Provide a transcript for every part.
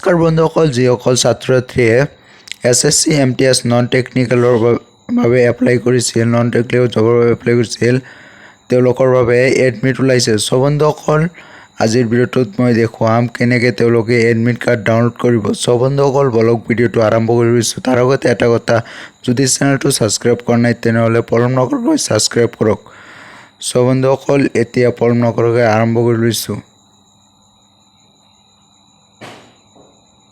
নমস্কাৰ বন্ধুসকল, যিসকল ছাত্ৰ-ছাত্ৰীয়ে SSC MTS নন টেকনিকেলৰ বাবে এপ্লাই কৰিছিল, নন টেকনিকেল জবৰ বাবে এপ্লাই কৰিছিল, তেওঁলোকৰ বাবে এডমিট ওলাইছে। সো বন্ধুসকল, আজিৰ ভিডিঅ'টোত মই দেখুৱাম কেনেকৈ তেওঁলোকে এডমিট কাৰ্ড ডাউনলোড কৰিব। সো বন্ধুসকল, বলক ভিডিঅ'টো আৰম্ভ কৰিছোঁ। তাৰ আগতে এটা কথা, যদি চেনেলটো ছাবস্ক্ৰাইব কৰা নাই তেনেহ'লে পলম নকৰাকৈ ছাবস্ক্ৰাইব কৰক। সো বন্ধুসকল, এতিয়া পলম নকৰাকৈ আৰম্ভ কৰি লৈছোঁ।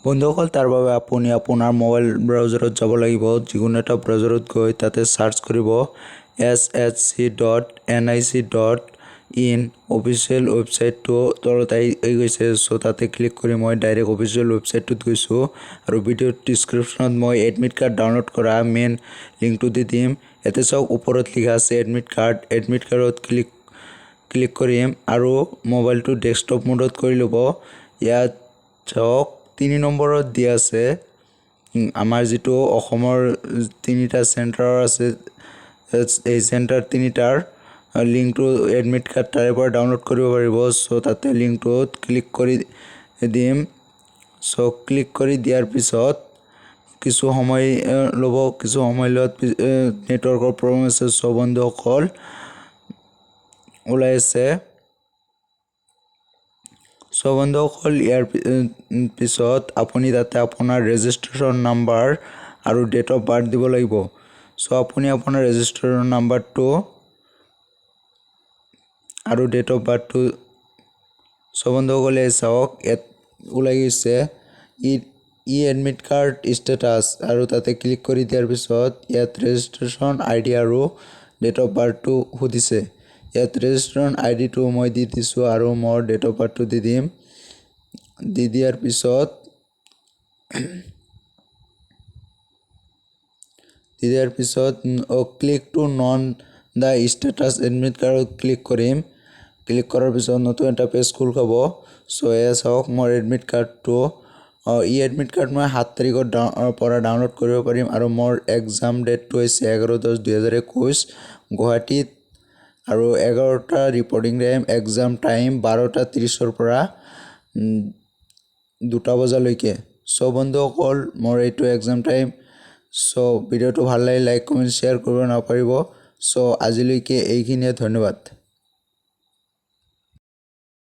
বন্ধুসকল, তাৰ বাবে আপুনি আপোনাৰ মোবাইল ব্ৰাউজাৰত যাব লাগিব। যিকোনো এটা ব্ৰাউজাৰত গৈ তাতে সাৰ্চ কৰিব ssc.nic.in অফিচিয়েল ৱেবছাইটটো তলত আহি গৈছে। সো তাতে ক্লিক কৰি মই ডাইৰেক্ট অফিচিয়েল ৱেবছাইটটোত গৈছোঁ আৰু ভিডিঅ'ৰ ডিছক্ৰিপশ্যনত মই এডমিট কাৰ্ড ডাউনলোড কৰা মেইন লিংকটো দি দিম। ইয়াতে চাওক, ওপৰত লিখা আছে এডমিট কাৰ্ড। এডমিট কাৰ্ডত ক্লিক কৰিম আৰু মোবাইলটো ডেস্কটপ মোডত কৰি ল'ব। ইয়াত চাওক 3 নম্বৰত দিয়া আছে আমাৰ যিটো অসমৰ 3টা চেণ্টাৰ আছে, এই চেণ্টাৰ 3টাৰ লিংকটো এডমিট কাৰ্ড তাৰে পৰা ডাউনলোড কৰিব পাৰিব। সো তাতে লিংকটোত ক্লিক কৰি দিম। সো ক্লিক কৰি দিয়াৰ পিছত কিছু সময় ল'ব। কিছু সময় লোৱাত নেটৱৰ্কৰ প্ৰব্লেম আছে। সো বন্ধুসকল, ওলাই আছে। সো বন্ধুসকল, ইয়াৰ পিছত আপুনি তাতে আপোনাৰ ৰেজিষ্ট্ৰেশ্যন নাম্বাৰ আৰু ডেট অফ বাৰ্থ দিব লাগিব। সো আপুনি আপোনাৰ ৰেজিষ্ট্ৰেশ্যন নাম্বাৰটো আৰু ডেট অফ বাৰ্থটো, সো বন্ধুসকলে চাওক ইয়াত ওলাই গৈছে ই এডমিট কাৰ্ড ষ্টেটাছ, আৰু তাতে ক্লিক কৰি দিয়াৰ পিছত ইয়াত ৰেজিষ্ট্ৰেশ্যন ID আৰু ডেট অফ বাৰ্থটো সুধিছে। ইয়াত ৰেজিষ্ট্ৰেশ্যন IDটো মই দি দিছোঁ আৰু মোৰ ডেট অফ বাৰ্থটো দি দিম। দি দিয়াৰ পিছত click to non the status admit কাৰ্ডত ক্লিক কৰিম। ক্লিক কৰাৰ পিছত নতুন এটা পেজ খোল খাব। সো এয়া চাওক, মোৰ এডমিট কাৰ্ডটো এডমিট কাৰ্ড মই 7 তাৰিখৰ পৰা ডাউনলোড কৰিব পাৰিম আৰু মোৰ এক্সাম ডেটটো হৈছে 11/10/2021 গুৱাহাটীত, আৰু 11টা ৰিপৰ্টিং টাইম, এক্সাম টাইম 12:30 পৰা 2টা বজালৈকে। সো বন্ধুসকল, মোৰ এইটো এক্সাম টাইম। সো ভিডিঅ'টো ভাল লাগিলে লাইক কমেণ্ট শ্বেয়াৰ কৰিব নাপাহৰিব। সো আজিলৈকে এইখিনিয়ে, ধন্যবাদ।